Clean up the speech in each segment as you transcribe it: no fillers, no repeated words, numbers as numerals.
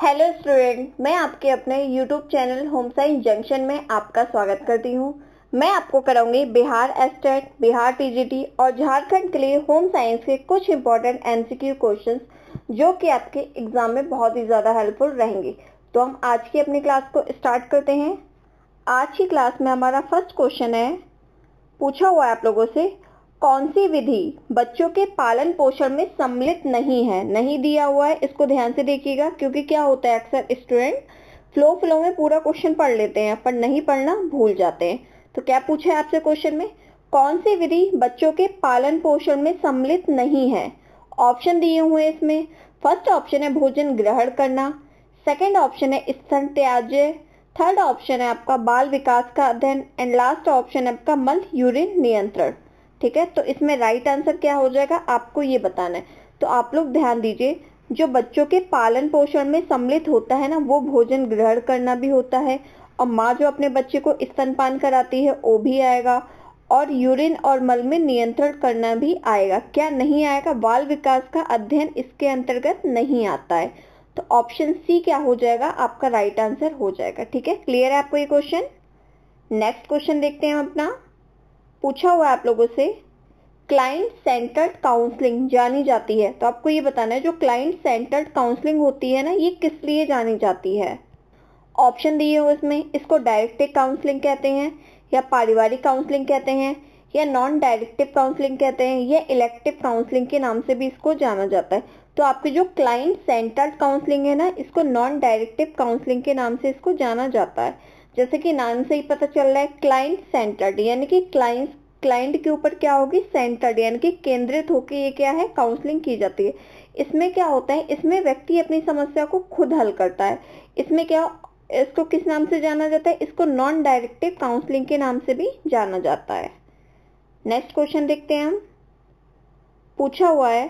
Hello student, मैं आपके अपने YouTube channel home science junction में आपका स्वागत करती हूं। मैं आपको कराऊंगी बिहार एस्टेट, बिहार टीजीटी और झारखंड के लिए होम साइंस के कुछ इंपॉर्टेंट एमसीक्यू क्वेश्चंस जो कि आपके एग्जाम में बहुत ही ज़्यादा हेल्पफुल रहेंगे। तो हम आज की अपनी क्लास को स्टार्ट करते हैं। आज की क्लास में हमारा फर्स्ट क्वेश्चन है, पूछा हुआ है आप लोगों से, कौन सी विधि बच्चों के पालन पोषण में सम्मिलित नहीं है। नहीं दिया हुआ है, इसको ध्यान से देखिएगा, क्योंकि क्या होता है अक्सर स्टूडेंट फ्लो में पूरा क्वेश्चन पढ़ लेते हैं पर नहीं पढ़ना भूल जाते हैं। तो क्या पूछा है आपसे क्वेश्चन में, कौन सी विधि बच्चों के पालन पोषण में सम्मिलित नहीं है। ऑप्शन दिए हुए हैं इसमें। फर्स्ट ऑप्शन है भोजन ग्रहण करना, सेकेंड ऑप्शन है स्तन त्याज्य, थर्ड ऑप्शन है आपका बाल विकास का अध्ययन एंड लास्ट ऑप्शन है आपका मल यूरिन नियंत्रण। ठीक है, तो इसमें राइट आंसर क्या हो जाएगा आपको ये बताना है। तो आप लोग ध्यान दीजिए, जो बच्चों के पालन पोषण में सम्मिलित होता है ना, वो भोजन ग्रहण करना भी होता है, और माँ जो अपने बच्चे को स्तनपान कराती है वो भी आएगा, और यूरिन और मल में नियंत्रण करना भी आएगा। क्या नहीं आएगा? बाल विकास का अध्ययन इसके अंतर्गत नहीं आता है। तो ऑप्शन सी क्या हो जाएगा आपका राइट आंसर हो जाएगा। ठीक है, क्लियर है आपको ये क्वेश्चन। नेक्स्ट क्वेश्चन देखते हैं हम अपना। पूछा हुआ है आप लोगों से, क्लाइंट सेंटर्ड काउंसलिंग जानी जाती है। तो आपको ये बताना है जो क्लाइंट सेंटर्ड काउंसलिंग होती है ना, ये किस लिए जानी जाती है। ऑप्शन दिए हो इसमें, इसको डायरेक्टिव काउंसलिंग कहते हैं, या पारिवारिक काउंसलिंग कहते हैं, या नॉन डायरेक्टिव काउंसलिंग कहते हैं, या इलेक्टिव काउंसलिंग के नाम से भी इसको जाना जाता है। तो आपकी जो क्लाइंट सेंटर्ड काउंसलिंग है ना, इसको नॉन डायरेक्टिव काउंसलिंग के नाम से इसको जाना जाता है। जैसे कि नाम से ही पता चल रहा है, क्लाइंट सेंटर्ड यानी कि क्लाइंट के ऊपर क्या होगी, सेंटर्ड यानी कि केंद्रित होकर ये क्या है, काउंसलिंग की जाती है। इसमें क्या होता है, इसमें व्यक्ति अपनी समस्या को खुद हल करता है। इसमें क्या, इसको किस नाम से जाना जाता है, इसको नॉन डायरेक्टिव काउंसलिंग के नाम से भी जाना जाता है। नेक्स्ट क्वेश्चन देखते हैं हम। पूछा हुआ है,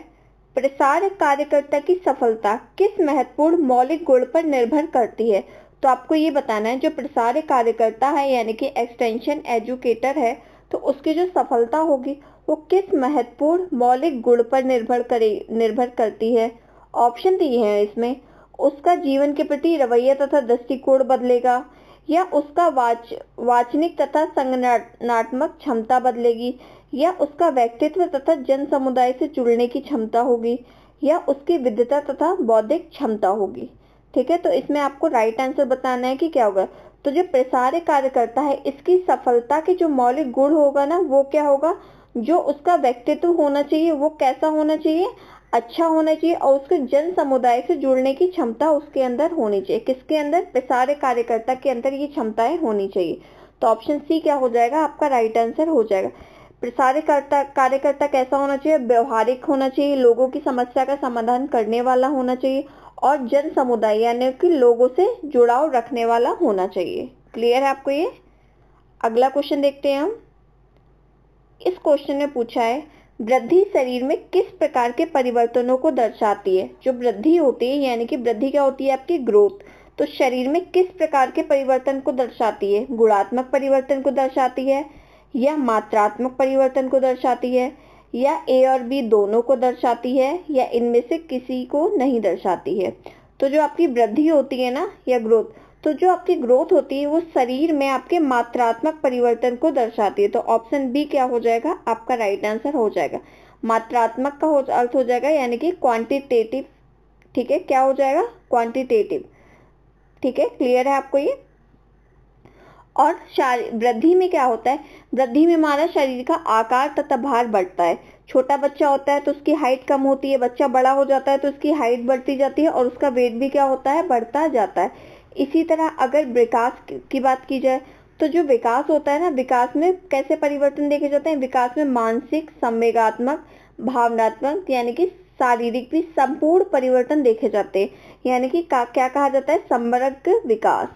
प्रसार कार्यकर्ता की सफलता किस महत्वपूर्ण मौलिक गुण पर निर्भर करती है। तो आपको ये बताना है, जो प्रसार कार्यकर्ता है यानी कि एक्सटेंशन एजुकेटर है, तो उसकी जो सफलता होगी वो किस महत्वपूर्ण मौलिक गुण पर निर्भर करती है। ऑप्शन दिए हैं इसमें, उसका जीवन के प्रति रवैया तथा दृष्टिकोण बदलेगा, या उसका वाचनिक तथा संज्ञानात्मक क्षमता बदलेगी, या उसका व्यक्तित्व तथा जन समुदाय से जुड़ने की क्षमता होगी, या उसकी विद्वता तथा बौद्धिक क्षमता होगी। ठीक है, तो इसमें आपको राइट आंसर बताना है कि क्या होगा। तो जो प्रसार कार्यकर्ता है, इसकी सफलता के जो मौलिक गुण होगा ना, वो क्या होगा, जो उसका व्यक्तित्व होना चाहिए वो कैसा होना चाहिए, अच्छा होना चाहिए, और उसके जन समुदाय से जुड़ने की क्षमता उसके अंदर होनी चाहिए। किसके अंदर, प्रसार कार्यकर्ता के अंदर ये क्षमताएं होनी चाहिए। तो ऑप्शन सी क्या हो जाएगा आपका राइट आंसर हो जाएगा। प्रसार कार्यकर्ता कैसा होना चाहिए, व्यवहारिक होना चाहिए, लोगों की समस्या का समाधान करने वाला होना चाहिए, और जन समुदाय यानी कि लोगों से जुड़ाव रखने वाला होना चाहिए। क्लियर है आपको ये। अगला क्वेश्चन देखते हैं हम। इस क्वेश्चन में पूछा है, वृद्धि शरीर में किस प्रकार के परिवर्तनों को दर्शाती है। जो वृद्धि होती है यानी कि वृद्धि क्या होती है आपकी ग्रोथ, तो शरीर में किस प्रकार के परिवर्तन को दर्शाती है। गुणात्मक परिवर्तन को दर्शाती है, या मात्रात्मक परिवर्तन को दर्शाती है, या ए और बी दोनों को दर्शाती है, या इनमें से किसी को नहीं दर्शाती है। तो जो आपकी वृद्धि होती है ना, या ग्रोथ, तो जो आपकी ग्रोथ होती है वो शरीर में आपके मात्रात्मक परिवर्तन को दर्शाती है। तो ऑप्शन बी क्या हो जाएगा आपका राइट आंसर हो जाएगा। मात्रात्मक का अर्थ हो जाएगा यानी कि क्वांटिटेटिव। ठीक है, क्या हो जाएगा, क्वांटिटेटिव। ठीक है, क्लियर है आपको ये। और वृद्धि में क्या होता है, वृद्धि में हमारा शरीर का आकार तथा भार बढ़ता है। छोटा बच्चा होता है तो उसकी हाइट कम होती है, बच्चा बड़ा हो जाता है तो उसकी हाइट बढ़ती जाती है, और उसका वेट भी क्या होता है, बढ़ता जाता है। इसी तरह अगर विकास की बात की जाए, तो जो विकास होता है ना, विकास में कैसे परिवर्तन देखे जाते हैं, विकास में मानसिक, संवेगात्मक, भावनात्मक यानी कि शारीरिक भी संपूर्ण परिवर्तन देखे जाते हैं। यानी कि क्या कहा जाता है, समग्र विकास।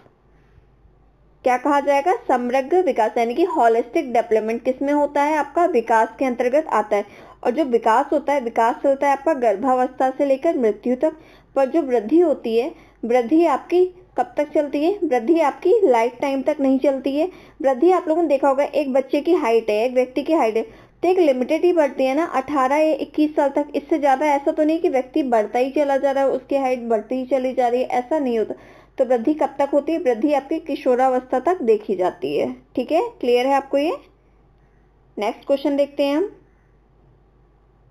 क्या कहा जाएगा, समग्र विकास यानी कि होलिस्टिक डेवलपमेंट किसमें होता है आपका, विकास के अंतर्गत आता है। और जो विकास होता है, विकास चलता है आपका गर्भावस्था से लेकर मृत्यु तक। पर जो वृद्धि होती है, वृद्धि आपकी कब तक चलती है, वृद्धि आपकी लाइफ टाइम तक नहीं चलती है। वृद्धि आप लोगों ने देखा होगा, एक बच्चे की हाइट है, एक व्यक्ति की हाइट है, एक लिमिटेड ही बढ़ती है ना, 18 या 21 साल तक, इससे ज़्यादा ऐसा तो नहीं कि व्यक्ति बढ़ता ही चला जा रहा है, उसकी हाइट बढ़ती ही चली जा रही है, ऐसा नहीं होता। तो वृद्धि कब तक होती है? वृद्धि आपकी किशोरावस्था तक देखी जाती है। ठीक है, क्लियर है आपको ये? नेक्स्ट क्वेश्चन देखते हैं हम।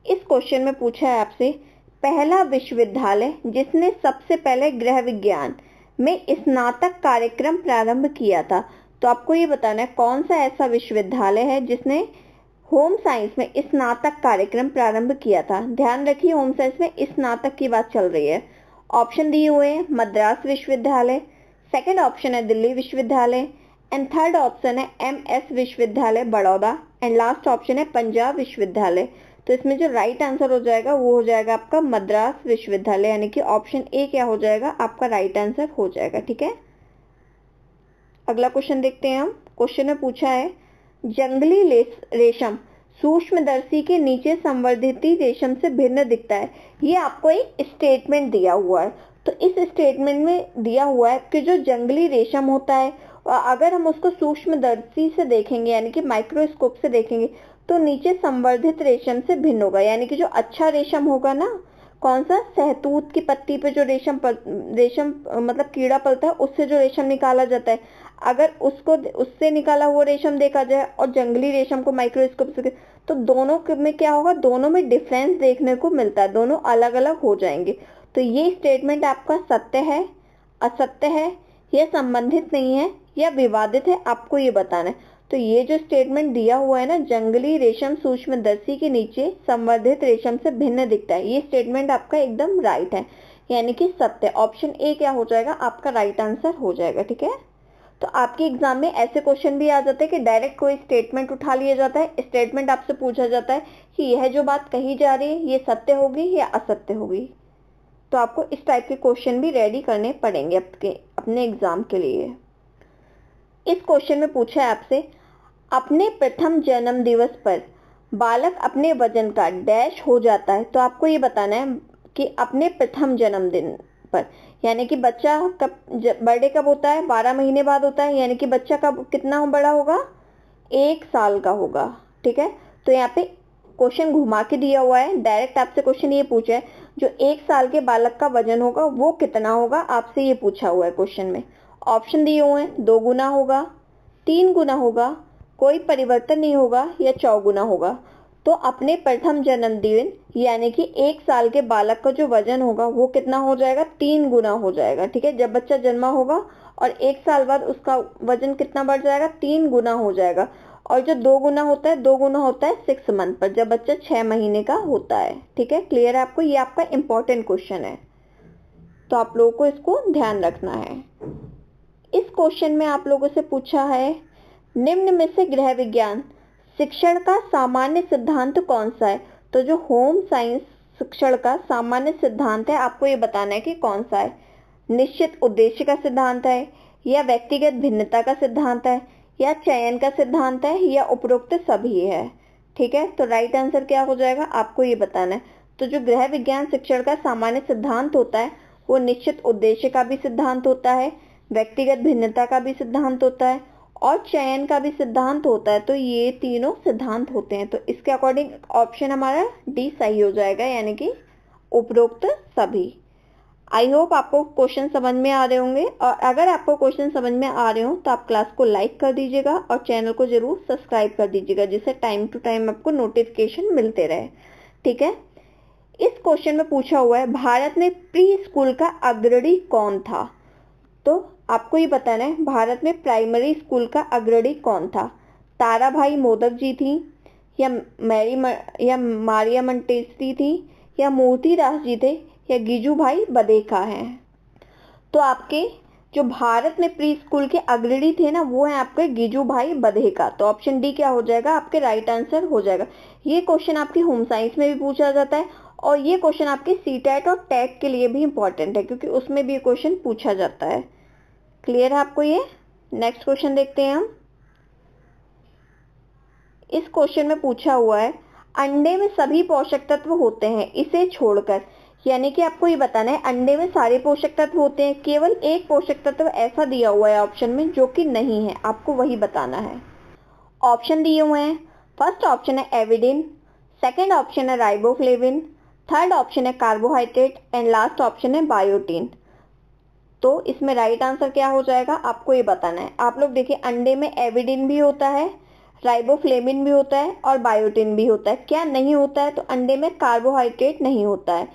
इस क्वेश्चन में पूछा है आपसे, पहला विश्वविद्यालय जिसने सबसे पहले गृह विज्ञान में स्नातक कार्यक्रम प्रारंभ किया था। तो आपको ये बताना है कौन सा ऐसा विश्वविद्यालय है जिसने होम साइंस में स्नातक कार्यक्रम प्रारंभ किया था। ध्यान रखिए, होम साइंस में स्नातक की बात चल रही है। ऑप्शन दिए हुए हैं, मद्रास विश्वविद्यालय, सेकंड ऑप्शन है दिल्ली विश्वविद्यालय, एंड थर्ड ऑप्शन है MS विश्वविद्यालय बड़ौदा, एंड लास्ट ऑप्शन है पंजाब विश्वविद्यालय। तो इसमें जो राइट आंसर हो जाएगा वो हो जाएगा आपका मद्रास विश्वविद्यालय, यानी कि ऑप्शन ए क्या हो जाएगा? आपका राइट आंसर हो जाएगा। ठीक है, अगला क्वेश्चन देखते हैं हम। क्वेश्चन में पूछा है, जंगली रेशम सूक्ष्मदर्शी के नीचे संवर्धित रेशम से भिन्न दिखता है। ये आपको एक स्टेटमेंट दिया हुआ है। तो इस स्टेटमेंट में दिया हुआ है कि जो जंगली रेशम होता है, अगर हम उसको सूक्ष्मदर्शी से देखेंगे यानी कि माइक्रोस्कोप से देखेंगे तो नीचे संवर्धित रेशम से भिन्न होगा। यानी कि जो अच्छा रेशम होगा ना, कौन सा? सहतूत की पत्ती पे जो रेशम मतलब कीड़ा पलता है, उससे जो रेशम निकाला जाता है, अगर उससे निकाला हुआ रेशम देखा जाए और जंगली रेशम को माइक्रोस्कोप से, तो दोनों में क्या होगा? दोनों में डिफरेंस देखने को मिलता है, दोनों अलग अलग हो जाएंगे। तो ये स्टेटमेंट आपका सत्य है, असत्य है, या संबंधित नहीं है, या विवादित है, आपको ये बताना है। तो ये जो स्टेटमेंट दिया हुआ है ना, जंगली रेशम सूक्ष्मदर्शी के नीचे संवर्धित रेशम से भिन्न दिखता है, ये स्टेटमेंट आपका एकदम राइट है, यानी कि सत्य। ऑप्शन ए क्या हो जाएगा? आपका राइट आंसर हो जाएगा। ठीक है, तो आपके एग्जाम में ऐसे क्वेश्चन भी आ जाते हैं कि डायरेक्ट कोई स्टेटमेंट उठा लिया जाता है, स्टेटमेंट आपसे पूछा जाता है कि यह जो बात कही जा रही है ये सत्य होगी या असत्य होगी। तो आपको इस टाइप के क्वेश्चन भी रेडी करने पड़ेंगे अपने एग्जाम के लिए। इस क्वेश्चन में पूछा है आपसे, अपने प्रथम जन्म दिवस पर बालक अपने वजन का डैश हो जाता है। तो आपको ये बताना है कि अपने प्रथम जन्मदिन पर, यानी कि बच्चा कब बर्थडे कब होता है? 12 महीने बाद होता है, यानी कि बच्चा कब कितना बड़ा होगा? 1 साल का होगा। ठीक है, तो यहाँ पे क्वेश्चन घुमा के दिया हुआ है, डायरेक्ट आपसे क्वेश्चन ये पूछा है जो 1 साल के बालक का वजन होगा वो कितना होगा, आपसे ये पूछा हुआ है क्वेश्चन में। ऑप्शन दिए हुए हैं, 2 गुना होगा, 3 गुना होगा, कोई परिवर्तन नहीं होगा, या 4 गुना होगा। तो अपने प्रथम जन्मदिन यानी कि 1 साल के बालक का जो वजन होगा वो कितना हो जाएगा? 3 गुना हो जाएगा। ठीक है, जब बच्चा जन्मा होगा और 1 साल बाद उसका वजन कितना बढ़ जाएगा? 3 गुना हो जाएगा। और जो 2 गुना होता है, 2 गुना होता है 6 मंथ पर, जब बच्चा 6 महीने का होता है। ठीक है, क्लियर है आपको? ये आपका इंपॉर्टेंट क्वेश्चन है, तो आप लोगों को इसको ध्यान रखना है। इस क्वेश्चन में आप लोगों से पूछा है, निम्न में से गृह विज्ञान शिक्षण का सामान्य सिद्धांत कौन सा है? तो जो होम साइंस शिक्षण का सामान्य सिद्धांत है, आपको ये बताना है कि कौन सा है। निश्चित उद्देश्य का सिद्धांत है, या व्यक्तिगत भिन्नता का सिद्धांत है, या चयन का सिद्धांत है, या उपरोक्त सभी है। ठीक है, तो राइट आंसर क्या हो जाएगा? आपको ये बताना है। तो जो गृह विज्ञान शिक्षण का सामान्य सिद्धांत होता है वो निश्चित उद्देश्य का भी सिद्धांत होता है, व्यक्तिगत भिन्नता का भी सिद्धांत होता है, और चयन का भी सिद्धांत होता है। तो ये तीनों सिद्धांत होते हैं। तो इसके अकॉर्डिंग ऑप्शन हमारा डी सही हो जाएगा, यानी कि उपरोक्त सभी। आई होप आपको क्वेश्चन समझ में आ रहे होंगे, और अगर आपको क्वेश्चन समझ में आ रहे हो तो आप क्लास को लाइक कर दीजिएगा और चैनल को जरूर सब्सक्राइब कर दीजिएगा, जिससे टाइम टू टाइम आपको नोटिफिकेशन मिलते रहे। ठीक है, इस क्वेश्चन में पूछा हुआ है, भारत में प्री स्कूल का अग्रणी कौन था? तो आपको ये बताना है, भारत में प्राइमरी स्कूल का अग्रणी कौन था? ताराभाई मोदक जी थी, या मारिया मंटेसरी थी, या मोतीदास जी थे, या गिजू भाई बधेका हैं? तो आपके जो भारत में प्री स्कूल के अग्रणी थे ना, वो है आपके गिजू भाई बधेका। तो ऑप्शन डी क्या हो जाएगा? आपके राइट आंसर हो जाएगा। ये क्वेश्चन आपके होम साइंस में भी पूछा जाता है, और ये क्वेश्चन आपके सीटेट और टेट के लिए भी इंपॉर्टेंट है, क्योंकि उसमें भी क्वेश्चन पूछा जाता है। क्लियर है आपको ये? नेक्स्ट क्वेश्चन देखते हैं हम। इस क्वेश्चन में पूछा हुआ है, अंडे में सभी पोषक तत्व होते हैं इसे छोड़कर, यानी कि आपको ये बताना है अंडे में सारे पोषक तत्व होते हैं, केवल एक पोषक तत्व ऐसा दिया हुआ है ऑप्शन में जो कि नहीं है, आपको वही बताना है। ऑप्शन दिए हुए हैं, फर्स्ट ऑप्शन है एविडिन, सेकंड ऑप्शन है राइबोफ्लेविन, थर्ड ऑप्शन है कार्बोहाइड्रेट एंड लास्ट ऑप्शन है बायोटिन। तो इसमें राइट आंसर क्या हो जाएगा आपको ये बताना है। आप लोग देखिए अंडे में एविडिन भी होता है, राइबोफ्लेविन भी होता है और बायोटिन भी होता है। क्या नहीं होता है? तो अंडे में कार्बोहाइड्रेट नहीं होता है।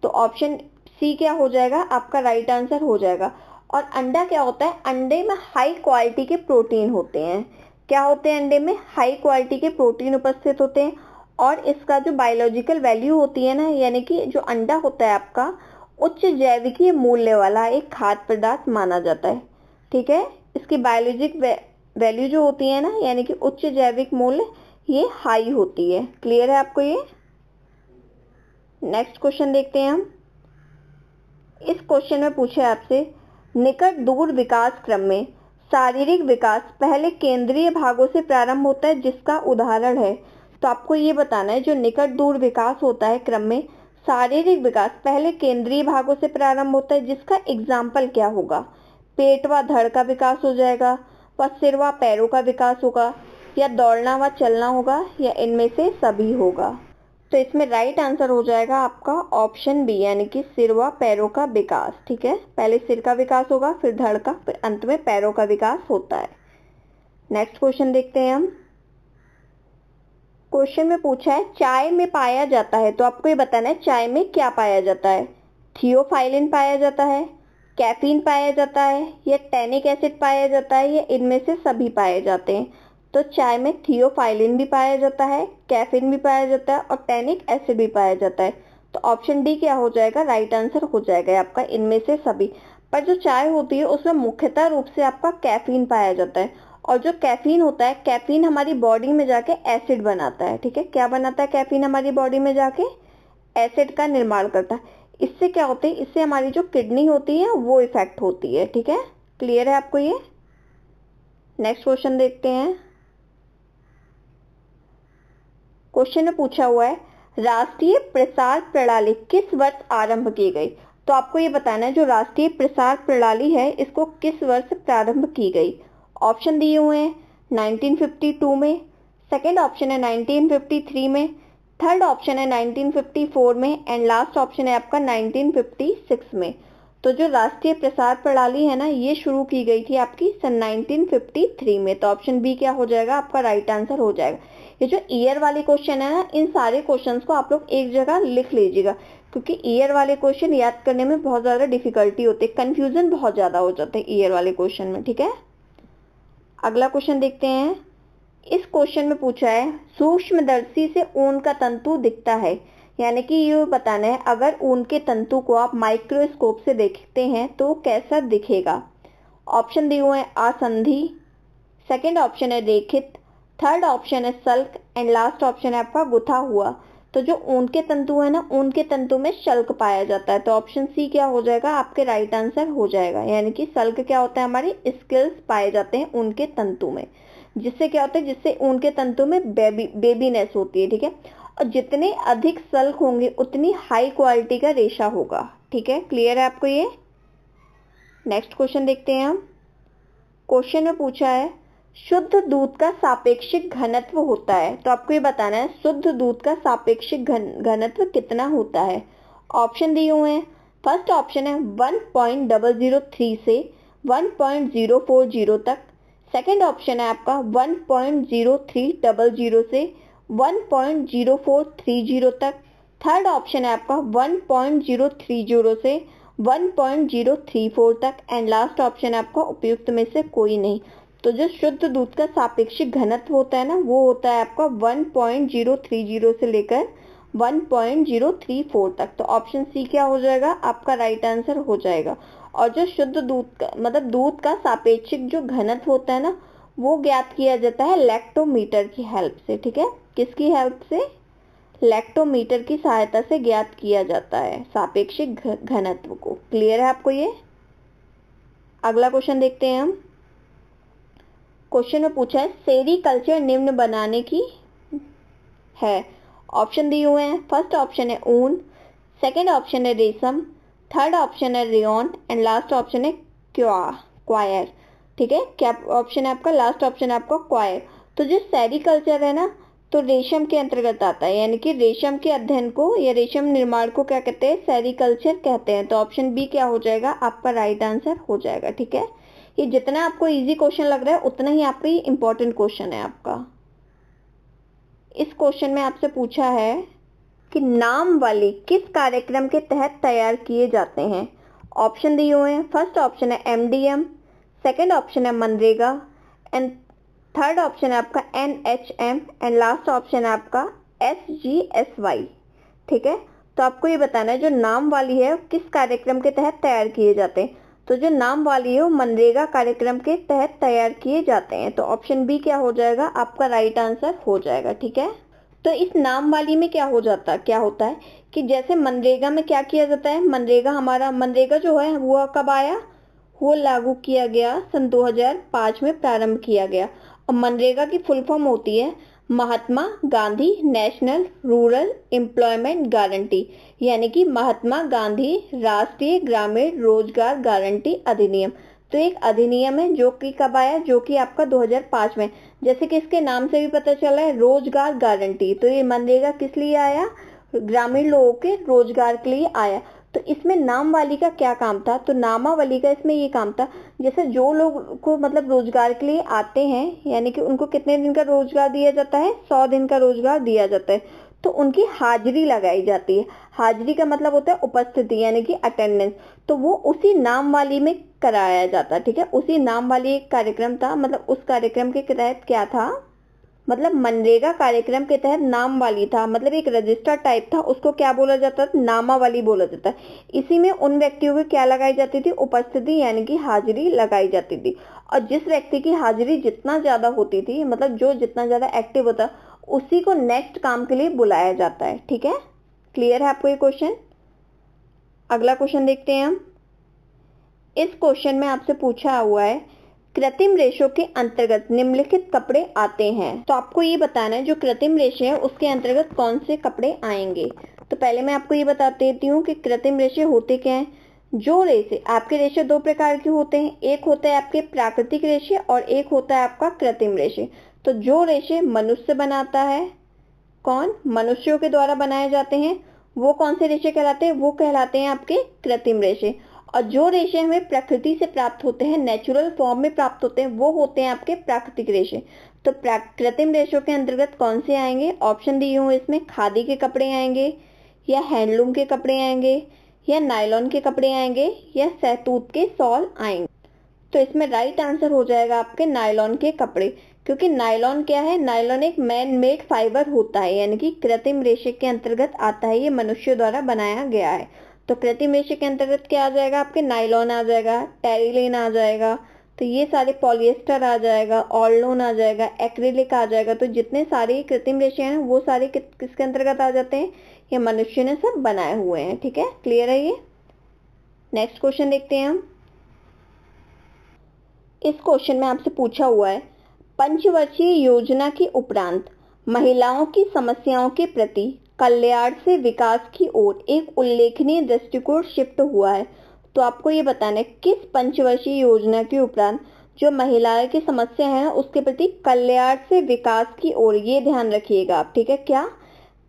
तो ऑप्शन सी क्या हो जाएगा आपका राइट आंसर हो जाएगा। और अंडा क्या होता है? अंडे में हाई क्वालिटी के प्रोटीन होते हैं। क्या होते हैं? अंडे में हाई क्वालिटी के प्रोटीन उपस्थित होते हैं और इसका जो बायोलॉजिकल वैल्यू होती है ना, यानी कि जो अंडा होता है आपका उच्च जैविकीय मूल्य वाला एक खाद्य पदार्थ माना जाता है। ठीक है, इसकी बायोलॉजिक वैल्यू जो होती है ना, यानी कि उच्च जैविक मूल्य, ये हाई होती है। क्लियर है आपको ये? नेक्स्ट क्वेश्चन देखते हैं हम। इस क्वेश्चन में पूछे आपसे, निकट दूर विकास क्रम में शारीरिक विकास पहले केंद्रीय भागों से प्रारंभ होता है, जिसका उदाहरण है। तो आपको ये बताना है जो निकट दूर विकास होता है क्रम में शारीरिक विकास पहले केंद्रीय भागों से प्रारंभ होता है, जिसका एग्जाम्पल क्या होगा? पेट व धड़ का विकास हो जाएगा, व सिर व पैरों का विकास होगा, या दौड़ना व चलना होगा, या इनमें से सभी होगा। तो इसमें राइट आंसर हो जाएगा आपका ऑप्शन बी, यानी कि सिर व पैरों का विकास। ठीक है, पहले सिर का विकास होगा, फिर धड़ का, फिर अंत में पैरों का विकास होता है। नेक्स्ट क्वेश्चन देखते हैं हम। क्वेश्चन में पूछा है चाय में पाया जाता है, तो आपको ये बताना है चाय में क्या पाया जाता है। थियोफाइलिन पाया जाता है, कैफीन पाया जाता है, या टैनिक एसिड पाया जाता है, या इनमें से सभी पाए जाते हैं। तो चाय में थियोफाइलिन भी पाया जाता है, कैफीन भी पाया जाता है और टैनिक एसिड भी पाया जाता है। तो ऑप्शन डी क्या हो जाएगा? राइट आंसर हो जाएगा आपका इनमें से सभी। पर जो चाय होती है उसमें मुख्यतः रूप से आपका कैफीन पाया जाता है, और जो कैफीन होता है, कैफीन हमारी बॉडी में जाके एसिड बनाता है। ठीक है, क्या बनाता है? कैफीन हमारी बॉडी में जाके एसिड का निर्माण करता है। इससे क्या होता है? इससे हमारी जो किडनी होती है वो इफेक्ट होती है। ठीक है, क्लियर है आपको ये? नेक्स्ट क्वेश्चन देखते हैं। क्वेश्चन में पूछा हुआ है राष्ट्रीय प्रसार प्रणाली किस वर्ष आरंभ की गई। तो आपको ये बताना है जो राष्ट्रीय प्रसार प्रणाली है इसको किस वर्ष प्रारंभ की गई। ऑप्शन दिए हुए हैं 1952 में, सेकंड ऑप्शन है 1953 में, थर्ड ऑप्शन है 1954 में एंड लास्ट ऑप्शन है आपका 1956 में। तो जो राष्ट्रीय प्रसार प्रणाली है ना, ये शुरू की गई थी आपकी सन 1953 में। तो ऑप्शन बी क्या हो जाएगा आपका राइट आंसर हो जाएगा। ये जो ईयर वाले क्वेश्चन है ना, इन सारे क्वेश्चंस को आप लोग एक जगह लिख लीजिएगा, क्योंकि ईयर वाले क्वेश्चन याद करने में बहुत ज़्यादा डिफिकल्टी होती है, कंफ्यूजन बहुत ज़्यादा हो जाता है ईयर वाले क्वेश्चन में। ठीक है, अगला क्वेश्चन देखते हैं। इस क्वेश्चन में पूछा है सूक्ष्मदर्शी से ऊन का तंतु दिखता है, यानी कि ये बताना है अगर ऊन के तंतु को आप माइक्रोस्कोप से देखते हैं तो कैसा दिखेगा। ऑप्शन दिए हुए हैं आसंधी, सेकंड ऑप्शन है रेखित, थर्ड ऑप्शन है सल्क एंड लास्ट ऑप्शन है आपका गुथा हुआ। तो जो ऊन के तंतु है ना, ऊन के तंतु में शल्क पाया जाता है। तो ऑप्शन सी क्या हो जाएगा आपके राइट आंसर हो जाएगा, यानी कि शल्क क्या होता है? हमारी स्किल्स पाए जाते हैं ऊन के तंतु में, जिससे क्या होता है? जिससे ऊन के तंतु में बेबीनेस होती है। ठीक है, और जितने अधिक शल्क होंगे उतनी हाई क्वालिटी का रेशा होगा। ठीक है, क्लियर है आपको ये? नेक्स्ट क्वेश्चन देखते हैं हम। क्वेश्चन में पूछा है शुद्ध दूध का सापेक्षिक घनत्व होता है। तो आपको ये बताना है शुद्ध दूध का सापेक्षिक घनत्व कितना होता है। ऑप्शन दिए हुए हैं, फर्स्ट ऑप्शन है 1.003 से 1.040 तक, सेकंड ऑप्शन है आपका 1.0300 से 1.0430 तक, थर्ड ऑप्शन है आपका 1.030 से 1.034 तक एंड लास्ट ऑप्शन है आपका उपयुक्त में से कोई नहीं। तो जो शुद्ध दूध का सापेक्षिक घनत्व होता है ना, वो होता है आपका 1.030 से लेकर 1.034 तक। तो ऑप्शन सी क्या हो जाएगा आपका राइट आंसर हो जाएगा। और जो शुद्ध दूध का मतलब दूध का सापेक्षिक जो घनत्व होता है ना, वो ज्ञात किया जाता है लैक्टोमीटर की हेल्प से। ठीक है, किसकी हेल्प से? लैक्टोमीटर की सहायता से ज्ञात किया जाता है सापेक्षिक घनत्व को। क्लियर है आपको ये? अगला क्वेश्चन देखते हैं हम। क्वेश्चन में पूछा है सेरीकल्चर निम्न बनाने की है। ऑप्शन दिए हुए हैं, फर्स्ट ऑप्शन है ऊन, सेकंड ऑप्शन है रेशम, थर्ड ऑप्शन है रेयॉन एंड लास्ट ऑप्शन है क्वायर। ठीक है, क्या ऑप्शन है आपका? लास्ट ऑप्शन है आपका क्वायर। तो जो सेरीकल्चर है ना, तो रेशम के अंतर्गत आता है, यानी कि रेशम के अध्ययन को या रेशम निर्माण को क्या कहते हैं, सेरीकल्चर कहते हैं। तो ऑप्शन बी क्या हो जाएगा, आपका राइट आंसर हो जाएगा। ठीक है, ये जितना आपको इजी क्वेश्चन लग रहा है उतना ही आपका ये इंपॉर्टेंट क्वेश्चन है आपका। इस क्वेश्चन में आपसे पूछा है कि नाम वाली किस कार्यक्रम के तहत तैयार किए जाते हैं। ऑप्शन दिए हुए हैं। फर्स्ट ऑप्शन है एमडीएम, सेकंड ऑप्शन है मनरेगा, एंड थर्ड ऑप्शन है आपका एनएचएम, एंड लास्ट ऑप्शन है आपका एसजीएसवाई। ठीक है, तो आपको ये बताना है जो नाम वाली है किस कार्यक्रम के तहत तैयार किए जाते हैं। तो जो नाम वाली है वो मनरेगा कार्यक्रम के तहत तैयार किए जाते हैं। तो ऑप्शन बी क्या हो जाएगा, आपका राइट आंसर हो जाएगा। ठीक है, तो इस नाम वाली में क्या होता है कि जैसे मनरेगा में क्या किया जाता है, मनरेगा जो है वो कब आया, वो लागू किया गया सन 2005 में प्रारंभ किया गया। और मनरेगा की फुल फॉर्म होती है Mahatma Gandhi national rural employment guarantee, यानी कि महात्मा गांधी राष्ट्रीय ग्रामीण रोजगार गारंटी अधिनियम। तो एक अधिनियम है जो कि कब आया, जो कि आपका 2005 में, जैसे कि इसके नाम से भी पता चला है रोजगार गारंटी। तो ये मनरेगा किस लिए आया, ग्रामीण लोगों के रोजगार के लिए आया। तो इसमें नाम वाली का क्या काम था, तो नामावली का इसमें ये काम था, जैसे जो लोग को मतलब रोजगार के लिए आते हैं, यानी कि उनको कितने दिन का रोजगार दिया जाता है, 100 दिन का रोजगार दिया जाता है। तो उनकी हाजिरी लगाई जाती है। हाजिरी का मतलब होता है उपस्थिति, यानी कि अटेंडेंस। तो वो उसी नाम वाली में कराया जाता है। ठीक है, उसी नाम वाली एक कार्यक्रम था, मतलब उस कार्यक्रम के तहत क्या था, मतलब मनरेगा कार्यक्रम के तहत नाम वाली था, मतलब एक रजिस्टर टाइप था, उसको क्या बोला जाता था, नामावली बोला जाता है। इसी में उन व्यक्तियों की क्या लगाई जाती थी, उपस्थिति, यानी कि हाजिरी लगाई जाती थी। और जिस व्यक्ति की हाजिरी जितना ज्यादा होती थी, मतलब जो जितना ज्यादा एक्टिव होता, उसी को नेक्स्ट काम के लिए बुलाया जाता है। ठीक है, क्लियर है आपको ये क्वेश्चन। अगला क्वेश्चन देखते हैं हम। इस क्वेश्चन में आपसे पूछा हुआ है कृत्रिम रेशों के अंतर्गत निम्नलिखित कपड़े आते हैं। तो आपको ये बताना है जो कृत्रिम रेशे है उसके अंतर्गत कौन से कपड़े आएंगे। तो पहले मैं आपको ये बता देती हूँ कि कृत्रिम रेशे होते क्या हैं। जो रेशे, आपके रेशे दो प्रकार के होते हैं, एक होता है आपके प्राकृतिक रेशे और एक होता है आपका कृत्रिम रेशे। तो जो रेशे मनुष्य बनाता है, कौन, मनुष्यों के द्वारा बनाए जाते हैं, वो कौन से रेशे कहलाते हैं, वो कहलाते हैं आपके कृत्रिम रेशे। और जो रेशे हमें प्रकृति से प्राप्त होते हैं, नेचुरल फॉर्म में प्राप्त होते हैं, वो होते हैं आपके प्राकृतिक रेशे। तो कृत्रिम रेशों के अंतर्गत कौन से आएंगे, ऑप्शन दिए हुए इसमें, खादी के कपड़े आएंगे, या हैंडलूम के कपड़े आएंगे, या नायलॉन के कपड़े आएंगे, या सहतूत के शॉल आएंगे। तो इसमें राइट आंसर हो जाएगा आपके नायलॉन के कपड़े, क्योंकि नायलॉन क्या है, नायलॉन एक मैन मेड फाइबर होता है, यानी कि कृत्रिम रेशे के अंतर्गत आता है, ये मनुष्य द्वारा बनाया गया है। तो कृत्रिम रेशे के अंतर्गत क्या आ जाएगा, आपके नायलॉन आ जाएगा, टेरिलिन आ जाएगा, तो ये सारे पॉलिएस्टर आ जाएगा, ऑर्लोन आ जाएगा, एक्रिलिक आ जाएगा। तो जितने सारे कृत्रिम रेशे हैं वो सारे किसके अंतर्गत आ जाते हैं, ये मनुष्य ने सब बनाए हुए हैं। ठीक है, क्लियर है ये। नेक्स्ट क्वेश्चन देखते हैं हम। इस क्वेश्चन में आपसे पूछा हुआ है पंचवर्षीय योजना के उपरांत महिलाओं की समस्याओं के प्रति कल्याण से विकास की ओर एक उल्लेखनीय दृष्टिकोण शिफ्ट हुआ है। तो आपको ये बताना है किस पंचवर्षीय योजना के उपरांत जो महिलाओं की समस्या है उसके प्रति कल्याण से विकास की ओर, ये ध्यान रखिएगा आप। ठीक है, क्या,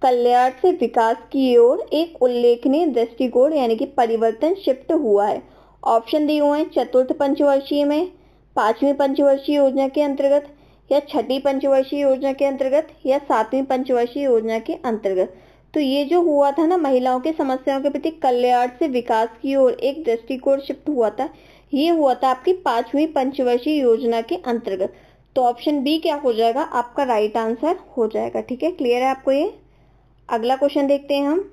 कल्याण से विकास की ओर एक उल्लेखनीय दृष्टिकोण यानी कि परिवर्तन शिफ्ट हुआ है। ऑप्शन दिए हुए हैं चतुर्थ पंचवर्षीय में, पांचवी पंचवर्षीय योजना के अंतर्गत, या छठी पंचवर्षीय योजना के अंतर्गत, या सातवीं पंचवर्षीय योजना के अंतर्गत। तो ये जो हुआ था ना, महिलाओं की समस्याओं के प्रति कल्याण से विकास की ओर एक दृष्टिकोण शिफ्ट हुआ था, ये हुआ था आपकी पांचवी पंचवर्षीय योजना के अंतर्गत। तो ऑप्शन बी क्या हो जाएगा, आपका राइट आंसर हो जाएगा। ठीक है, क्लियर है आपको ये। अगला क्वेश्चन देखते हैं हम।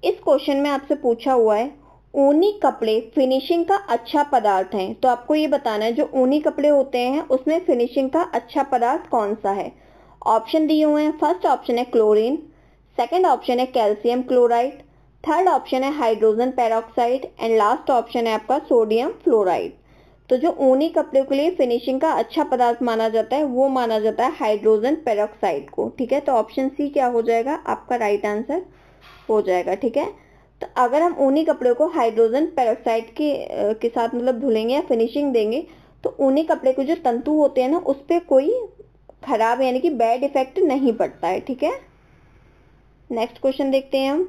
इस क्वेश्चन में आपसे पूछा हुआ है ऊनी कपड़े फिनिशिंग का अच्छा पदार्थ है। तो आपको ये बताना है जो ऊनी कपड़े होते हैं उसमें फिनिशिंग का अच्छा पदार्थ कौन सा है। ऑप्शन दिए हुए हैं। फर्स्ट ऑप्शन है क्लोरीन, सेकंड ऑप्शन है कैल्शियम क्लोराइड, थर्ड ऑप्शन है hydrogen peroxide, and last option है आपका सोडियम फ्लोराइड। तो जो ऊनी कपड़े के लिए फिनिशिंग का अच्छा पदार्थ माना जाता है वो माना जाता है हाइड्रोजन पेरोक्साइड को। ठीक है, तो ऑप्शन सी क्या हो जाएगा, आपका राइट आंसर हो जाएगा। ठीक है, तो अगर हम ऊनी कपड़े को हाइड्रोजन पेरोक्साइड के साथ मतलब धुलेंगे या फिनिशिंग देंगे तो ऊनी कपड़े के जो तंतु होते हैं ना उस पर कोई खराब यानी कि बैड इफेक्ट नहीं पड़ता है। ठीक है, नेक्स्ट क्वेश्चन देखते हैं हम।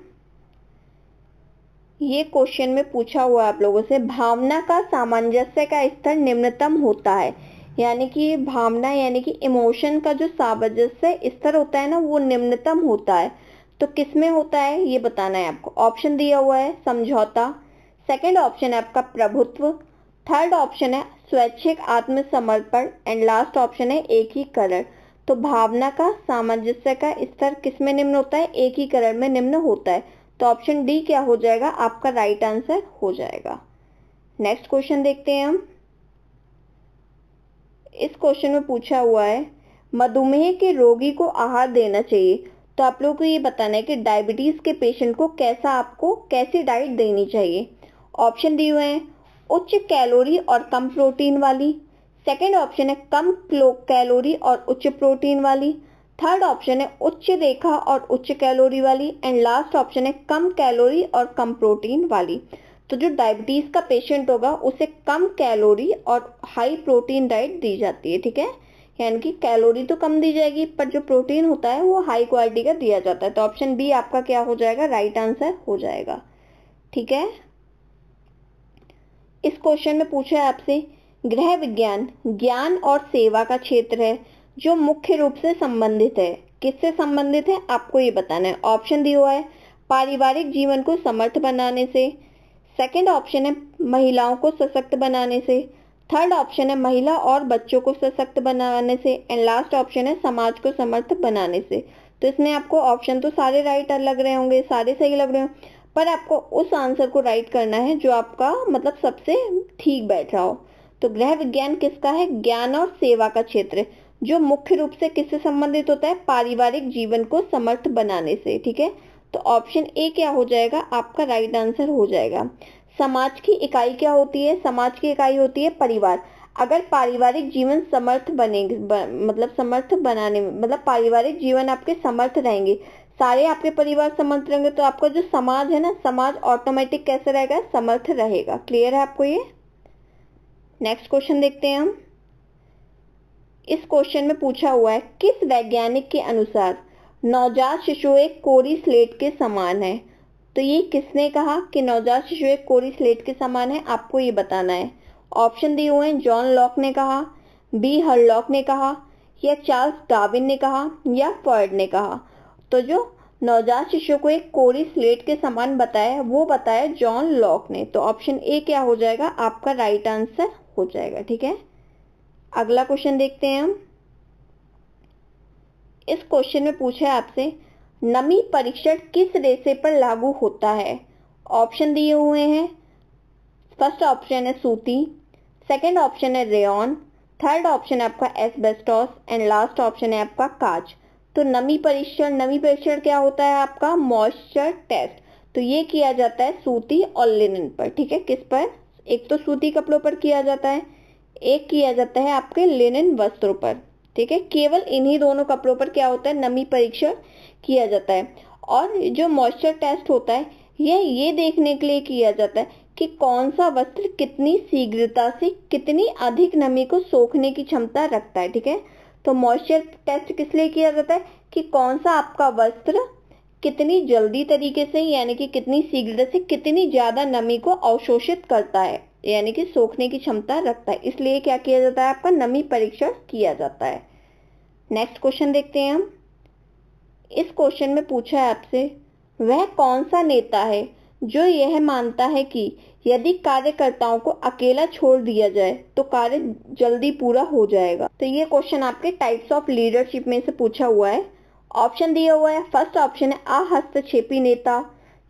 ये क्वेश्चन में पूछा हुआ है आप लोगों से, भावना का सामंजस्य का स्तर निम्नतम होता है, यानी कि भावना यानी कि इमोशन का जो सामंजस्य स्तर होता है ना वो निम्नतम होता है, तो किस में होता है ये बताना है आपको। ऑप्शन दिया हुआ है समझौता, सेकंड ऑप्शन है आपका प्रभुत्व, थर्ड ऑप्शन है स्वैच्छिक आत्मसमर्पण एंड लास्ट ऑप्शन है एकीकरण। तो भावना का सामंजस्य का स्तर किस में निम्न होता है, एकीकरण में निम्न होता है, तो ऑप्शन डी क्या हो जाएगा आपका राइट आंसर हो जाएगा। नेक्स्ट क्वेश्चन देखते हैं हम। इस क्वेश्चन में पूछा हुआ है, मधुमेह के रोगी को आहार देना चाहिए, तो आप लोगों को ये बताना है कि डायबिटीज के पेशेंट को कैसी डाइट देनी चाहिए। ऑप्शन दिए हुए हैं उच्च कैलोरी और कम प्रोटीन वाली, सेकंड ऑप्शन है कम कैलोरी और उच्च प्रोटीन वाली, थर्ड ऑप्शन है उच्च रेखा और उच्च कैलोरी वाली, एंड लास्ट ऑप्शन है कम कैलोरी और कम प्रोटीन वाली। तो जो डायबिटीज का पेशेंट होगा उसे कम कैलोरी और हाई प्रोटीन डाइट दी जाती है। ठीक है, यानी कि कैलोरी तो कम दी जाएगी पर जो प्रोटीन होता है वो हाई क्वालिटी का दिया जाता है, तो ऑप्शन बी आपका क्या हो जाएगा राइट आंसर हो जाएगा। ठीक है, इस क्वेश्चन में पूछा है आपसे, गृह विज्ञान ज्ञान और सेवा का क्षेत्र है जो मुख्य रूप से संबंधित है, किससे संबंधित है आपको ये बताना है। ऑप्शन दिया हुआ है पारिवारिक जीवन को समर्थ बनाने से, सेकंड ऑप्शन है महिलाओं को सशक्त बनाने से, थर्ड ऑप्शन है महिला और बच्चों को सशक्त बनाने से, एंड लास्ट ऑप्शन है समाज को समर्थ बनाने से। तो इसमें आपको ऑप्शन तो सारे राइट लग रहे होंगे, सारे सही लग रहे होंगे, पर आपको उस आंसर को राइट करना है जो आपका मतलब सबसे ठीक बैठ रहा हो। तो गृह विज्ञान किसका है, ज्ञान और सेवा का क्षेत्र जो मुख्य रूप से किससे संबंधित होता है, पारिवारिक जीवन को समर्थ बनाने से। ठीक है, तो ऑप्शन ए क्या हो जाएगा आपका राइट आंसर हो जाएगा। समाज की इकाई क्या होती है, समाज की इकाई होती है परिवार। अगर पारिवारिक जीवन समर्थ बनेंगे मतलब समर्थ बनाने में मतलब पारिवारिक जीवन आपके समर्थ रहेंगे, सारे आपके परिवार समर्थ रहेंगे, तो आपका जो समाज है ना, समाज ऑटोमेटिक कैसे रहेगा, समर्थ रहेगा। क्लियर है आपको ये। नेक्स्ट क्वेश्चन देखते हैं हम। इस क्वेश्चन में पूछा हुआ है, किस वैज्ञानिक के अनुसार नवजात शिशु एक कोरी स्लेट के समान है। तो ये किसने कहा कि नवजात शिशु एक कोरी स्लेट के समान है, आपको ये बताना है। ऑप्शन दिए हुए हैं जॉन लॉक ने कहा, बी हरलॉक ने कहा, या चार्ल्स डार्विन ने कहा, या फ्रॉइड ने कहा। तो जो नवजात शिशु को एक कोरी स्लेट के समान बताया वो बताया जॉन लॉक ने, तो ऑप्शन ए क्या हो जाएगा आपका राइट आंसर हो जाएगा। ठीक है, अगला क्वेश्चन देखते हैं हम। इस क्वेश्चन में पूछा है आपसे, नमी परीक्षण किस रेशे पर लागू होता है। ऑप्शन दिए हुए हैं, फर्स्ट ऑप्शन है सूती, सेकंड ऑप्शन है रेयॉन, थर्ड ऑप्शन है आपका एस्बेस्टॉस, एंड लास्ट ऑप्शन है आपका कांच। तो नमी परीक्षण क्या होता है आपका मॉइस्चर टेस्ट, तो ये किया जाता है सूती और लिनन पर। ठीक है, किस पर, एक तो सूती कपड़ों पर किया जाता है, एक किया जाता है आपके लिनन वस्त्रों पर। ठीक है, केवल इन्हीं दोनों कपड़ों पर क्या होता है नमी परीक्षण किया जाता है। और जो मॉइस्चर टेस्ट होता है ये देखने के लिए किया जाता है कि कौन सा वस्त्र कितनी शीघ्रता से कितनी अधिक नमी को सोखने की क्षमता रखता है। ठीक है, तो मॉइस्चर टेस्ट किस लिए किया जाता है कि कौन सा आपका वस्त्र कितनी जल्दी तरीके से यानी कि कितनी शीघ्रता से कितनी ज्यादा नमी को अवशोषित करता है यानी कि सोखने की क्षमता रखता है, इसलिए क्या किया जाता है आपका नमी परीक्षण किया जाता है। नेक्स्ट क्वेश्चन देखते हैं हम। इस क्वेश्चन में पूछा है आपसे, वह कौन सा नेता है जो यह मानता है कि यदि कार्यकर्ताओं को अकेला छोड़ दिया जाए तो कार्य जल्दी पूरा हो जाएगा। तो ये क्वेश्चन आपके टाइप्स ऑफ लीडरशिप में से पूछा हुआ है। ऑप्शन दिया हुआ है, फर्स्ट ऑप्शन है अहस्तक्षेपी नेता,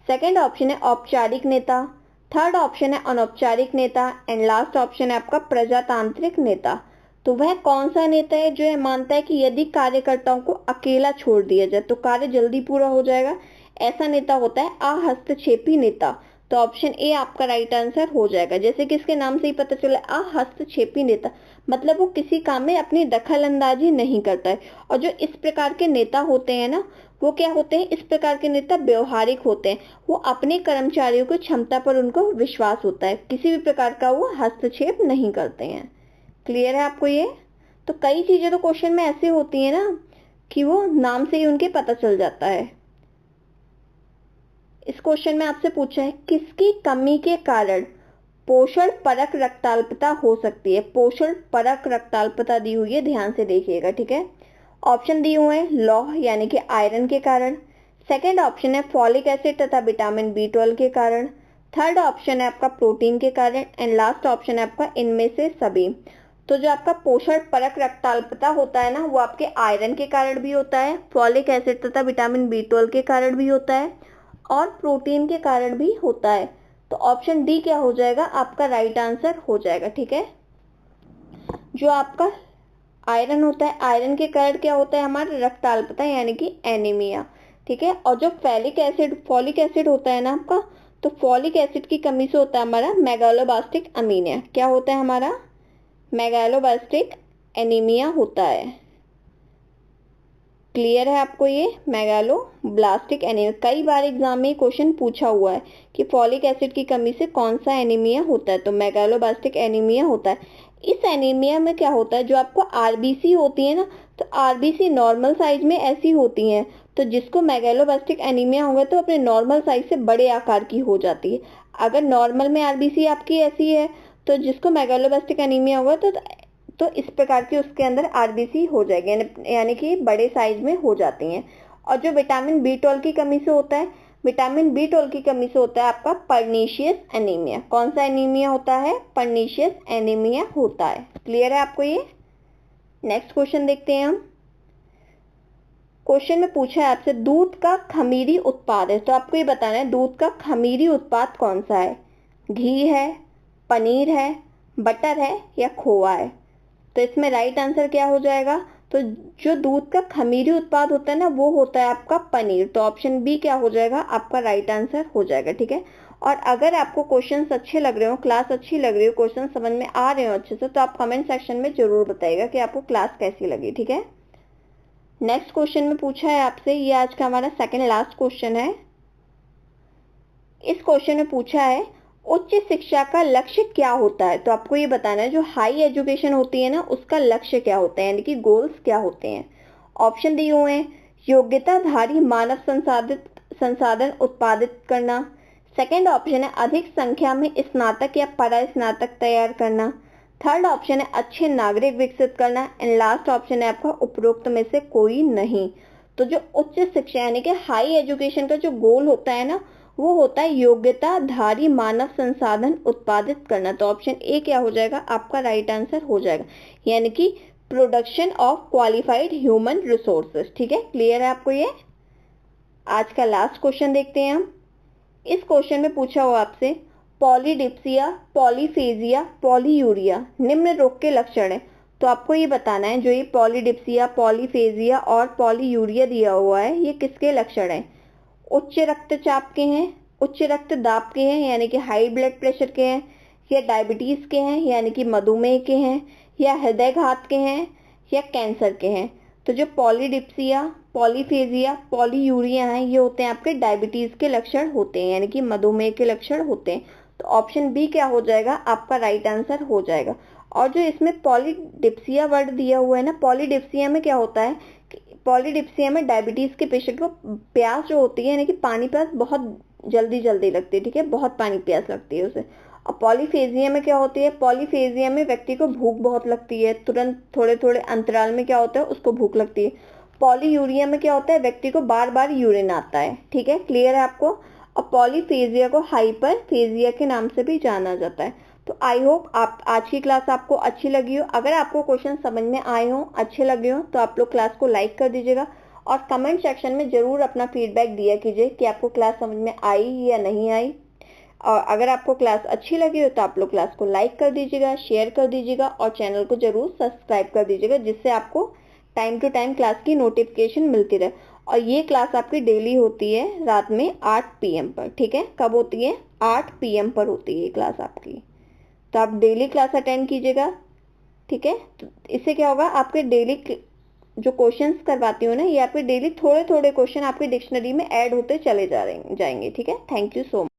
सेकंड ऑप्शन है औपचारिक नेता, थर्ड ऑप्शन है अनौपचारिक नेता, एंड लास्ट ऑप्शन है आपका प्रजातांत्रिक नेता। तो वह कौन सा नेता है जो यह मानता है कि यदि कार्यकर्ताओं को अकेला छोड़ दिया जाए तो कार्य जल्दी पूरा हो जाएगा, ऐसा नेता होता है अहस्तक्षेपी नेता। तो ऑप्शन ए आपका राइट आंसर हो जाएगा। जैसे कि इसके नाम से ही पता चला अहस्तक्षेपी नेता मतलब वो किसी काम में अपनी दखल अंदाजी नहीं करता है। और जो इस प्रकार के नेता होते हैं ना वो क्या होते हैं, इस प्रकार के नेता व्यवहारिक होते हैं, वो अपने कर्मचारियों की क्षमता पर उनको विश्वास होता है, किसी भी प्रकार का वो हस्तक्षेप नहीं करते हैं। क्लियर है आपको ये। तो कई चीज़ें तो क्वेश्चन में ऐसी होती है ना कि वो नाम से ही उनके पता चल जाता है। इस क्वेश्चन में आपसे पूछा है किसकी कमी के कारण पोषण परक रक्ताल्पता हो सकती है। पोषण परक रक्ताल्पता दी हुई है, ध्यान से देखिएगा, ठीक है। ऑप्शन दिए हुए हैं लौह यानी कि आयरन के कारण, सेकंड ऑप्शन है फॉलिक एसिड तथा विटामिन B12 के कारण, थर्ड ऑप्शन है आपका प्रोटीन के कारण, एंड लास्ट ऑप्शन है आपका इनमें से सभी। तो जो आपका पोषण परक रक्ताल्पता होता है ना, वो आपके आयरन के कारण भी होता है, फॉलिक एसिड तथा विटामिन B12 के कारण भी होता है, और प्रोटीन के कारण भी होता है। तो ऑप्शन डी क्या हो जाएगा, आपका राइट आंसर हो जाएगा, ठीक है। जो आपका आयरन होता है, आयरन के कारण क्या होता है हमारा रक्ताल्पता यानी कि एनीमिया, ठीक है। और जो फॉलिक एसिड होता है ना आपका, तो फॉलिक एसिड की कमी से होता है हमारा मेगालोब्लास्टिक अमीनिया। क्या होता है हमारा, मेगालोब्लास्टिक एनीमिया होता है। क्लियर है आपको ये मेगालोब्लास्टिक एनीमिया। कई बार एग्जाम में क्वेश्चन पूछा हुआ है कि फॉलिक एसिड की कमी से कौन सा एनीमिया होता है, तो मेगालोब्लास्टिक एनीमिया होता है। इस एनीमिया में क्या होता है, जो आपको आरबीसी होती है ना, तो आरबीसी नॉर्मल साइज में ऐसी होती हैं, तो जिसको मेगालोब्लास्टिक एनीमिया होगा तो अपने नॉर्मल साइज से बड़े आकार की हो जाती है। अगर नॉर्मल में आरबीसी आपकी ऐसी है, तो जिसको मेगालोब्लास्टिक एनीमिया होगा तो इस प्रकार की उसके अंदर आरबीसी हो जाएगी, यानी कि बड़े साइज में हो जाती हैं। और जो विटामिन B12 की कमी से होता है, विटामिन B12 की कमी से होता है आपका पर्नीशियस एनीमिया। कौन सा एनीमिया होता है, पर्नीशियस एनीमिया होता है। क्लियर है आपको ये। नेक्स्ट क्वेश्चन देखते हैं हम। क्वेश्चन में पूछा है आपसे दूध का खमीरी उत्पाद है, तो आपको ये बताना है दूध का खमीरी उत्पाद कौन सा है। घी है, पनीर है, बटर है या खोआ है। तो इसमें राइट आंसर क्या हो जाएगा, तो जो दूध का खमीरी उत्पाद होता है ना, वो होता है आपका पनीर। तो ऑप्शन बी क्या हो जाएगा, आपका राइट आंसर हो जाएगा, ठीक है। और अगर आपको क्वेश्चंस अच्छे लग रहे हो, क्लास अच्छी लग रही हो, क्वेश्चन समझ में आ रहे हो अच्छे से, तो आप कमेंट सेक्शन में जरूर बताइएगा कि आपको क्लास कैसी लगी, ठीक है। नेक्स्ट क्वेश्चन में पूछा है आपसे, ये आज का हमारा सेकेंड लास्ट क्वेश्चन है। इस क्वेश्चन में पूछा है उच्च शिक्षा का लक्ष्य क्या होता है। तो आपको ये बताना है जो हाई एजुकेशन होती है ना, उसका लक्ष्य क्या होता है, यानी कि गोल्स क्या होते हैं। ऑप्शन दिए हुए हैं योग्यताधारी मानव संसाधन उत्पादित करना, सेकंड ऑप्शन है अधिक संख्या में स्नातक या परा स्नातक तैयार करना, थर्ड ऑप्शन है अच्छे नागरिक विकसित करना, एंड लास्ट ऑप्शन है आपका उपरोक्त में से कोई नहीं। तो जो उच्च शिक्षा यानी कि हाई एजुकेशन का जो गोल होता है ना, वो होता है योग्यताधारी मानव संसाधन उत्पादित करना। तो ऑप्शन ए क्या हो जाएगा, आपका राइट आंसर हो जाएगा, यानी कि production of qualified human resources, ठीक है। क्लियर है आपको ये। आज का लास्ट क्वेश्चन देखते हैं हम। इस क्वेश्चन में पूछा हुआ आपसे पॉलीडिप्सिया, पॉलीफेजिया, पॉलीयूरिया निम्न रोग के लक्षण है। तो आपको ये बताना है जो ये पॉलीडिप्सिया, पॉलीफेजिया और पॉलीयूरिया दिया हुआ है, ये किसके लक्षण है। उच्च रक्तचाप के हैं, उच्च रक्तदाब के हैं यानी कि हाई ब्लड प्रेशर के हैं, या डायबिटीज के हैं यानी कि मधुमेह के हैं, या हृदयघात के हैं, या कैंसर के हैं। तो जो पॉलीडिप्सिया, पॉलीफेजिया, पॉलीयूरिया हैं, ये होते हैं आपके डायबिटीज के लक्षण होते हैं, यानी कि मधुमेह के लक्षण होते हैं। तो ऑप्शन बी क्या हो जाएगा, आपका राइट आंसर हो जाएगा। और जो इसमें पॉलीडिप्सिया वर्ड दिया हुआ है ना, पॉलीडिप्सिया में क्या होता है, पॉलीडिप्सिया में डायबिटीज के पेशेंट को प्यास जो होती है यानी कि पानी प्यास बहुत जल्दी लगती है, ठीक है, बहुत पानी प्यास लगती है उसे। और पॉलीफेजिया में क्या होती है, पॉलीफेजिया में व्यक्ति को भूख बहुत लगती है, तुरंत थोड़े थोड़े अंतराल में क्या होता है, उसको भूख लगती है। पॉलीयूरिया में क्या होता है, व्यक्ति को बार बार यूरिन आता है, ठीक है। क्लियर है आपको। और पॉलीफेजिया को हाइपरफेजिया के नाम से भी जाना जाता है। तो आई होप आप आज की क्लास आपको अच्छी लगी हो। अगर आपको क्वेश्चन समझ में आए हो, अच्छे लगे हो, तो आप लोग क्लास को लाइक कर दीजिएगा और कमेंट सेक्शन में जरूर अपना फीडबैक दिया कीजिए कि आपको क्लास समझ में आई या नहीं आई। और अगर आपको क्लास अच्छी लगी हो तो आप लोग क्लास को लाइक कर दीजिएगा, शेयर कर दीजिएगा और चैनल को जरूर सब्सक्राइब कर दीजिएगा, जिससे आपको टाइम टू टाइम क्लास की नोटिफिकेशन मिलती रहे। और ये क्लास आपकी डेली होती है रात में 8 PM पर, ठीक है। कब होती है, 8 PM पर होती है ये क्लास आपकी। तो आप डेली क्लास अटेंड कीजिएगा, ठीक है। तो इससे क्या होगा, आपके डेली जो क्वेश्चंस करवाती हूँ ना, ये आपके डेली थोड़े थोड़े क्वेश्चन आपकी डिक्शनरी में ऐड होते चले जाएंगे, ठीक है। Thank you so much.